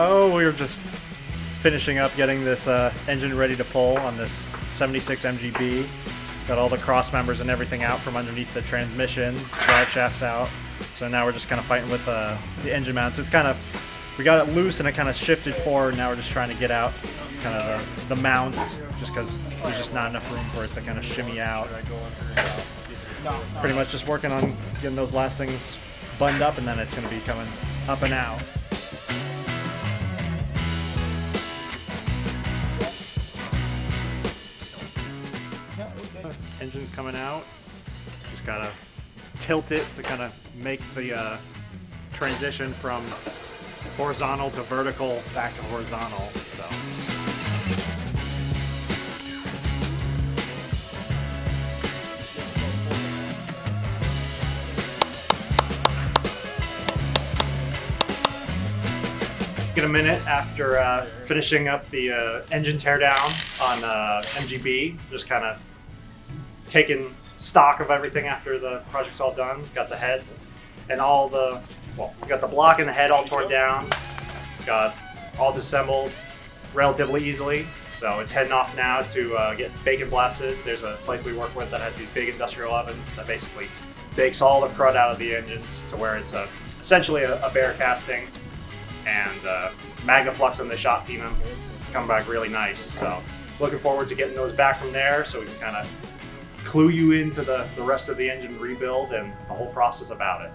Oh, we were just finishing up getting this engine ready to pull on this 76 MGB. Got all the cross members and everything out from underneath the transmission, drive shafts out. So now we're just kind of fighting with the engine mounts. It's kind of, we got it loose and it kind of shifted forward. Now we're just trying to get out kind of the mounts, just because there's just not enough room for it to kind of shimmy out. Pretty much just working on getting those last things buttoned up, and then it's going to be coming up and out. Engine's coming out. Just gotta tilt it to kind of make the transition from horizontal to vertical back to horizontal. So. Get a minute after finishing up the engine teardown on MGB. Just kind of taking stock of everything after the project's all done. Got the head and all the, well, we got the block and the head all torn down. Got all disassembled relatively easily. So it's heading off now to get bacon blasted. There's a place we work with that has these big industrial ovens that basically bakes all the crud out of the engines to where it's essentially a bare casting. And Magnaflux and the shot team come back really nice. So looking forward to getting those back from there so we can kind of clue you into the rest of the engine rebuild and the whole process about it.